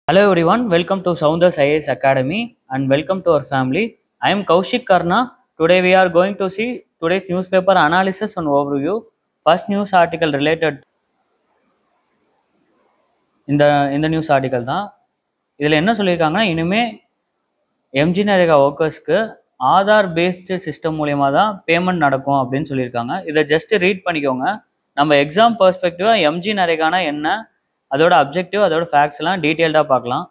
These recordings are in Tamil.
Hello everyone, welcome to Soundas IAS Academy and welcome to our family. I am Kaushik Karna. Today we are going to see today's newspaper analysis and overview. First news article related இந்த நியூஸ் ஆர்டிக்கல் தான். இதில் என்ன சொல்லியிருக்காங்கன்னா, இனிமேல் எம்ஜி நரேகா ஒர்க்கர்ஸ்க்கு ஆதார் பேஸ்டு சிஸ்டம் மூலியமாக தான் பேமெண்ட் நடக்கும் அப்படின்னு சொல்லியிருக்காங்க. இதை ஜஸ்ட் ரீட் பண்ணிக்கோங்க. நம்ம எக்ஸாம் பெர்ஸ்பெக்டிவாக எம்ஜி நரேகானா என்ன, அதோட அப்ஜெக்டிவ், அதோட ஃபேக்ட்ஸ்லாம் டீட்டெயில்டாக பார்க்கலாம்.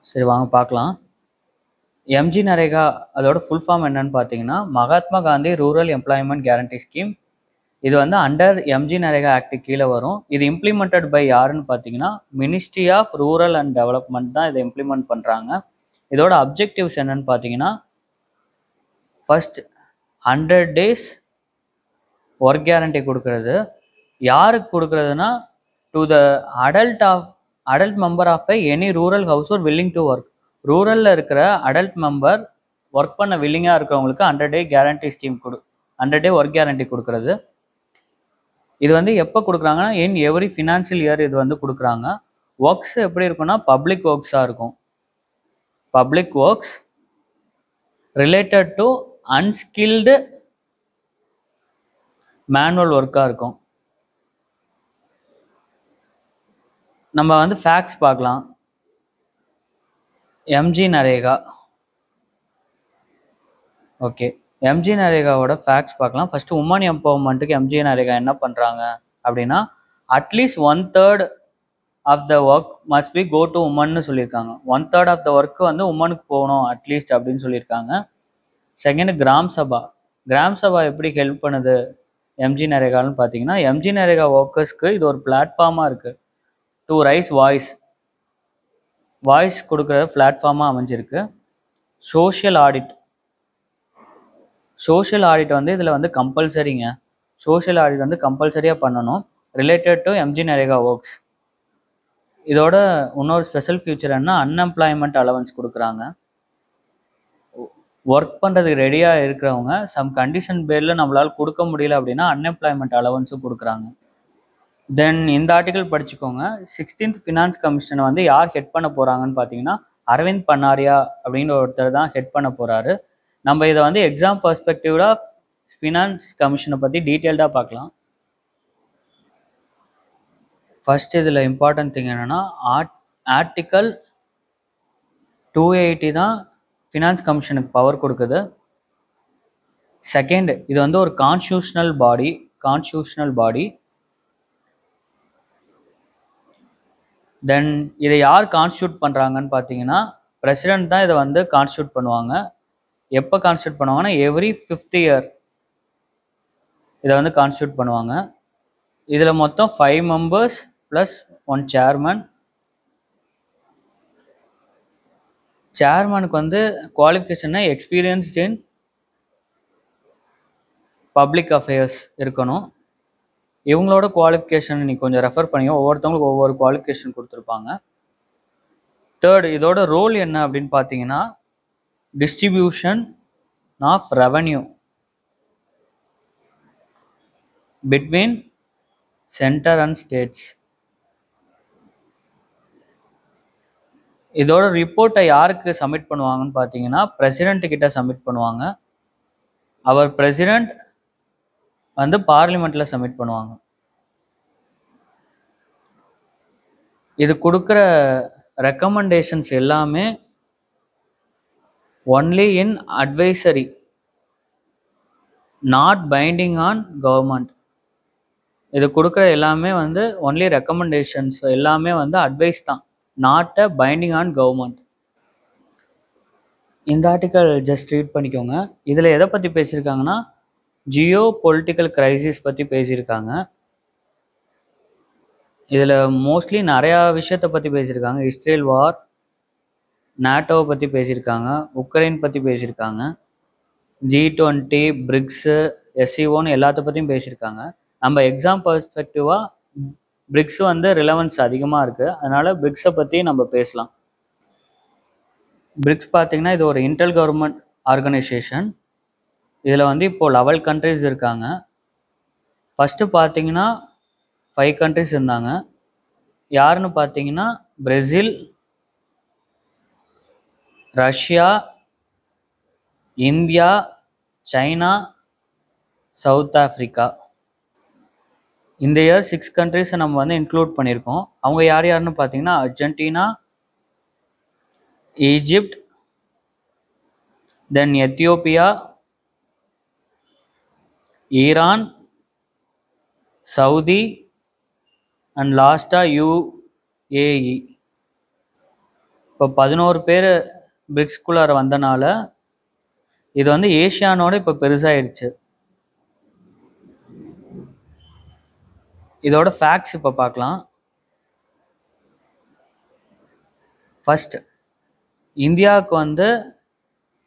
சரி வாங்க பார்க்கலாம். எம்ஜி நரேகா அதோட ஃபுல் ஃபார்ம் என்னன்னு பார்த்தீங்கன்னா, Mahatma Gandhi rural employment guarantee scheme. இது வந்து அண்டர் எம்ஜி நரேகா ஆக்ட் கீழே வரும். இது இம்ப்ளிமெண்டட் பை யாருன்னு பார்த்தீங்கன்னா, ministry of rural and development தான் இதை இம்ப்ளிமெண்ட் பண்ணுறாங்க. இதோட அப்ஜெக்டிவ்ஸ் என்னன்னு பார்த்தீங்கன்னா, ஃபர்ஸ்ட் 100 days ஒர்க் கேரண்டி கொடுக்கறது. யாருக்கு கொடுக்கறதுனா, to the adult member of any rural household willing to work. ரூரலில் இருக்கிற அடல்ட் மெம்பர் ஒர்க் பண்ண வில்லிங்காக இருக்கிறவங்களுக்கு 100 day guarantee scheme 100 day work guarantee கொடுக்கறது. இது வந்து எப்போ கொடுக்குறாங்கன்னா, இன் எவ்ரி ஃபினான்ஷியல் இயர் இது வந்து கொடுக்குறாங்க. ஒர்க்ஸ் எப்படி இருக்குன்னா, பப்ளிக் ஒர்க்ஸாக இருக்கும். Public works related to unskilled manual ஒர்க்காக இருக்கும். நம்ம வந்து ஃபேக்ட்ஸ் பார்க்கலாம். எம்ஜி நரேகா, ஓகே, எம்ஜி நரேகாவோட ஃபேக்ட்ஸ் பார்க்கலாம். ஃபர்ஸ்ட் உமன் எம்பவர்மெண்ட்டுக்கு எம்ஜி நரேகா என்ன பண்ணுறாங்க அப்படின்னா, at least 1/3 of the work must be go to உமன்னு சொல்லியிருக்காங்க. 1/3 ஆஃப் த ஒர்க்கு வந்து உமனுக்கு போகணும் அட்லீஸ்ட் அப்படின்னு சொல்லியிருக்காங்க. செகண்ட், கிராம் சபா எப்படி ஹெல்ப் பண்ணுது எம்ஜி நரேகான்னு பார்த்தீங்கன்னா, எம்ஜி நரேகா ஒர்க்கர்ஸ்க்கு இது ஒரு பிளாட்ஃபார்மாக இருக்குது. டு ரைஸ் வாய்ஸ் கொடுக்குற பிளாட்ஃபார்மாக அமைஞ்சிருக்கு. சோஷியல் ஆடிட் வந்து இதில் வந்து கம்பல்சரிங்க. சோஷியல் ஆடிட் வந்து கம்பல்சரியாக பண்ணணும் related to MG NREGA works. இதோட இன்னொரு ஸ்பெஷல் ஃபியூச்சர் என்ன, அன்எம்ப்ளாய்மெண்ட் அலவன்ஸ் கொடுக்குறாங்க. ஒர்க் பண்ணுறதுக்கு ரெடியாக இருக்கிறவங்க சம் கண்டிஷன் பேரில் நம்மளால் கொடுக்க முடியல அப்படின்னா அன்எம்ப்ளாய்மெண்ட் அலவன்ஸும் கொடுக்குறாங்க. தென் இந்த ஆர்டிக்கல் படிச்சுக்கோங்க. 16th ஃபினான்ஸ் கமிஷனை வந்து யார் ஹெட் பண்ண போகிறாங்கன்னு பார்த்தீங்கன்னா, அரவிந்த் பன்னாரியா அப்படின்ற ஒருத்தர் தான் ஹெட் பண்ண போகிறாரு. நம்ம இதை வந்து எக்ஸாம் பெர்ஸ்பெக்டிவ்ல ஃபினான்ஸ் கமிஷனை பற்றி டீட்டெயில்டாக பார்க்கலாம். ஃபர்ஸ்ட் இதில் இம்பார்ட்டன்ட் திங் என்னென்னா, ஆர்டிக்கல் 280 தான் ஃபினான்ஸ் கமிஷனுக்கு பவர் கொடுக்குது. செகண்ட், இது வந்து ஒரு கான்ஸ்டியூஷனல் பாடி. தென் இதை யார் கான்ஸ்டியூட் பண்ணுறாங்கன்னு பார்த்தீங்கன்னா, பிரசிடென்ட் தான் இதை வந்து கான்ஸ்டியூட் பண்ணுவாங்க. எப்போ கான்ஸ்டியூட் பண்ணுவாங்கன்னா, எவ்ரி 5th year இதை வந்து கான்ஸ்டியூட் பண்ணுவாங்க. இதில் மொத்தம் 5 members ப்ளஸ் 1 chairman. சேர்மனுக்கு வந்து குவாலிஃபிகேஷன்னா எக்ஸ்பீரியன்ஸ்ட் இன் பப்ளிக் அஃபேர்ஸ் இருக்கணும். இவங்களோட குவாலிஃபிகேஷன் நீ கொஞ்சம் ரெஃபர் பண்ணியோ, ஒவ்வொருத்தவங்களுக்கு ஒவ்வொரு குவாலிஃபிகேஷன் கொடுத்துருப்பாங்க. தேர்ட், இதோட ரோல் என்ன அப்படின்னு பார்த்தீங்கன்னா, distribution of revenue between centre and states. இதோட ரிப்போர்ட்டை யாருக்கு சப்மிட் பண்ணுவாங்கன்னு பார்த்தீங்கன்னா, பிரசிடென்ட் கிட்ட சப்மிட் பண்ணுவாங்க. அவர் பிரசிடென்ட் வந்து பார்லிமெண்ட்ல சப்மிட் பண்ணுவாங்க. இது கொடுக்குற ரெக்கமெண்டேஷன்ஸ் எல்லாமே only in advisory, not binding on government. இது கொடுக்குற எல்லாமே வந்து ஒன்லி ரெக்கமெண்டேஷன்ஸ், எல்லாமே வந்து அட்வைஸ் தான், not a binding on government. இந்த ஆர்டிக்கல் ஜஸ்ட் ரீட் பண்ணிக்கோங்க. இதில் எதை பற்றி பேசியிருக்காங்கன்னா, ஜியோ பொலிட்டிக்கல் கிரைசிஸ் பற்றி பேசியிருக்காங்க. இதில் மோஸ்ட்லி நிறையா விஷயத்தை பற்றி பேசியிருக்காங்க. இஸ்ரேல் வார், நாட்டோவை பற்றி பேசியிருக்காங்க, உக்ரைன் பற்றி பேசியிருக்காங்க, G20, பிரிக்ஸு, SCOன்னு எல்லாத்த பற்றியும் பேசியிருக்காங்க. நம்ம எக்ஸாம் பெர்ஸ்பெக்டிவாக பிரிக்ஸ் வந்து ரிலவன்ஸ் அதிகமாக இருக்குது, அதனால் பிரிக்ஸை பற்றி நம்ம பேசலாம். பிரிக்ஸ் பார்த்திங்கன்னா, இது ஒரு இன்டர் கவர்மெண்ட் ஆர்கனைசேஷன். இதில் வந்து இப்போது 11 countries இருக்காங்க. ஃபஸ்ட்டு பார்த்தீங்கன்னா 5 countries இருந்தாங்க. யாருன்னு பார்த்தீங்கன்னா, Brazil, Russia, India, China, south Africa. இந்த இயர் 6 கண்ட்ரீஸை நம்ம வந்து இன்க்ளூட் பண்ணியிருக்கோம். அவங்க யார் யாருன்னு பார்த்தீங்கன்னா Argentina, Egypt, then Ethiopia, Iran, Saudi and லாஸ்ட்டாக யுஏஇ. இப்போ 11 பேர் பிரிக்ஸ்குள்ளார வந்தனால இது வந்து ஏஷியானோட இப்போ பெருசாகிடுச்சு. இதோட ஃபேக்ட்ஸ் இப்போ பார்க்கலாம். ஃபர்ஸ்ட், இந்தியாவுக்கு வந்து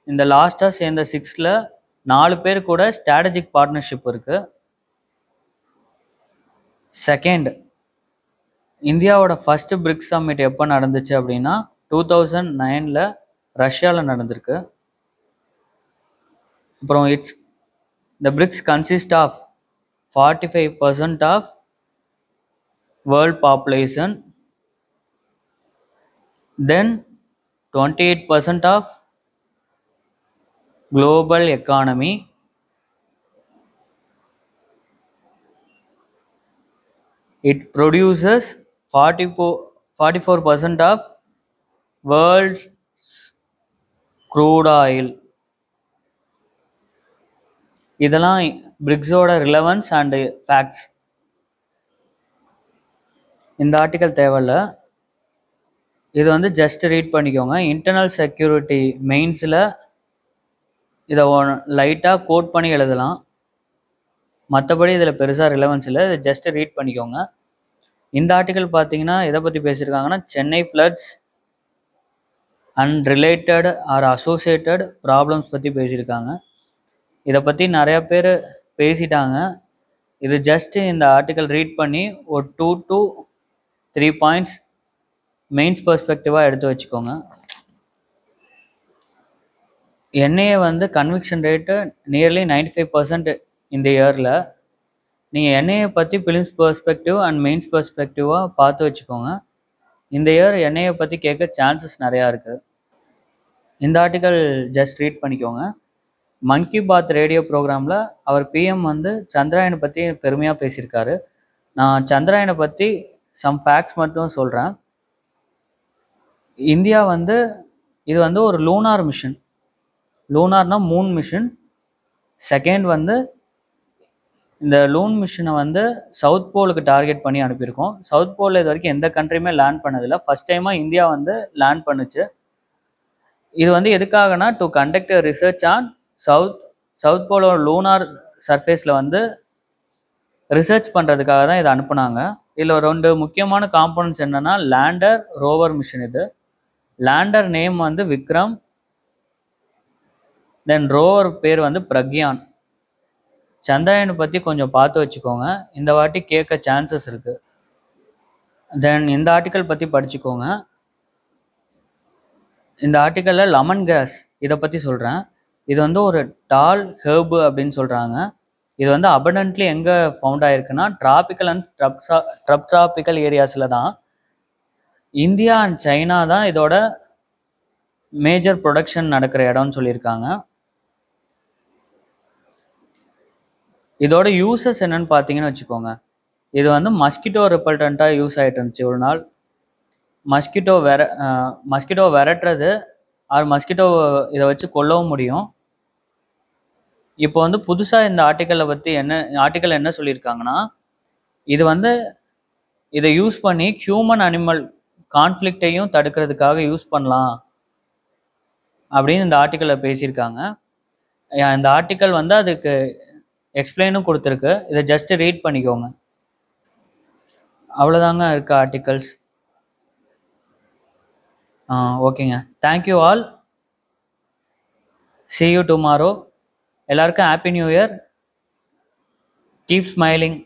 இந்த லாஸ்ட்டாக சேர்ந்த 6ல் 4 பேர் கூட ஸ்ட்ராட்டஜிக் பார்ட்னர்ஷிப் இருக்கு. செகண்ட், இந்தியாவோட ஃபர்ஸ்ட் பிரிக்ஸ் சம்மிட் எப்போ நடந்துச்சு அப்படின்னா 2009 ரஷ்யாவில் நடந்திருக்கு. அப்புறம் the BRICS consist of 45% of world population, then 28% of global economy, it produces 44% of world's crude oil. இதெல்லாம் பிரிக்ஸோட ரிலவன்ஸ் அண்ட் ஃபேக்ட்ஸ். இந்த ஆர்டிக்கல் தேவையில்ல, இது வந்து ஜஸ்ட் ரீட் பண்ணிக்கோங்க. இன்டர்னல் செக்யூரிட்டி மெயின்ஸில் இதை லைட்டாக கோட் பண்ணி எழுதலாம், மற்றபடி இதில் பெருசாக ரிலவன்ஸ் இல்லை. இதை ஜஸ்ட் ரீட் பண்ணிக்கோங்க. இந்த ஆர்டிக்கல் பார்த்தீங்கன்னா எதை பற்றி பேசியிருக்காங்கன்னா Chennai floods and related or associated problems பற்றி பேசியிருக்காங்க. இதை பற்றி நிறையா பேர் பேசிட்டாங்க. இது ஜஸ்ட்டு இந்த ஆர்டிக்கல் ரீட் பண்ணி ஒரு 2 to 3 பாயிண்ட்ஸ் மெயின்ஸ் பெர்ஸ்பெக்டிவாக எடுத்து வச்சுக்கோங்க. என்ஐஏ வந்து கன்விக்ஷன் ரேட்டு நியர்லி 95% இந்த இயரில். நீங்கள் என்ஐஏ பற்றி பிலிம்ஸ் பெர்ஸ்பெக்டிவ் அண்ட் மெயின்ஸ் பெர்ஸ்பெக்டிவாக பார்த்து வச்சுக்கோங்க. இந்த இயர் என்ஐஏ பற்றி கேட்க சான்சஸ் நிறையா இருக்குது. இந்த ஆர்டிக்கல் ஜஸ்ட் ரீட் பண்ணிக்கோங்க. மன் கி பாத் ரேடியோ ப்ரோக்ராமில் அவர் பிஎம் வந்து சந்திராயனை பற்றி பெருமையாக பேசியிருக்காரு. நான் சந்திராயனை பற்றி சம் ஃபேக்ட்ஸ் மட்டும் சொல்கிறேன். இந்தியா வந்து இது வந்து ஒரு லூனார் மிஷன். லூனார்னா மூன் மிஷன். செகண்ட் வந்து இந்த லூன் மிஷனை வந்து சவுத் போலுக்கு டார்கெட் பண்ணி அனுப்பியிருக்கோம். சவுத் போலில் இது வரைக்கும் எந்த கண்ட்ரியுமே லேண்ட் பண்ணதில்லை. ஃபர்ஸ்ட் டைமாக இந்தியா வந்து லேண்ட் பண்ணுச்சு. இது வந்து எதுக்காகனா to conduct research on south போலோட லூனார் சர்ஃபேஸில் வந்து ரிசர்ச் பண்ணுறதுக்காக தான் இதை அனுப்புனாங்க. இதில் 2 முக்கியமான காம்போனன்ட்ஸ் என்னென்னா லேண்டர், ரோவர் மிஷன். இது லேண்டர் நேம் வந்து விக்ரம், தென் ரோவர் பேர் வந்து பிரக்யான். சந்திராயனை பற்றி கொஞ்சம் பார்த்து வச்சுக்கோங்க, இந்த வாட்டி கேட்க சான்சஸ் இருக்குது. தென் இந்த ஆர்டிக்கல் பற்றி படிச்சுக்கோங்க. இந்த ஆர்டிக்கலில் லெமன் கிராஸ் இதை பற்றி சொல்கிறேன். இது வந்து ஒரு டால் ஹெர்பு அப்படின்னு சொல்கிறாங்க. இது வந்து அபண்டன்ட்லி எங்கே ஃபவுண்ட் ஆகிருக்குன்னா டிராபிக்கல் அண்ட் ட்ராபிக்கல் ஏரியாஸில் தான். இந்தியா அண்ட் சைனா தான் இதோட மேஜர் ப்ரொடக்ஷன் நடக்கிற இடம்னு சொல்லியிருக்காங்க. இதோட யூசஸ் என்னன்னு பார்த்தீங்கன்னு வச்சுக்கோங்க. இது வந்து மஸ்கிட்டோ ரிப்பல்டண்ட்டாக யூஸ் ஆகிட்டு இருந்துச்சு ஒரு நாள். மஸ்கிட்டோ விரட்டுறது ஆர் மஸ்கிட்டோ இதை வச்சு கொல்லவும் முடியும். இப்போ வந்து புதுசாக இந்த ஆர்டிக்கல் என்ன சொல்லியிருக்காங்கன்னா இது வந்து இதை யூஸ் பண்ணி ஹியூமன் அனிமல் கான்ஃப்ளிக்டையும் தடுக்கிறதுக்காக யூஸ் பண்ணலாம் அப்படின்னு இந்த ஆர்டிக்கலில் பேசியிருக்காங்க. இந்த ஆர்டிக்கல் வந்து அதுக்கு எக்ஸ்பிளைனும் கொடுத்துருக்கு. இதை ஜஸ்ட் ரீட் பண்ணிக்கோங்க. அவ்வளோதாங்க இருக்க ஆர்டிகல்ஸ். ஓகேங்க, thank you all. see you tomorrow. எல்லாருக்கும் happy new year. Keep smiling.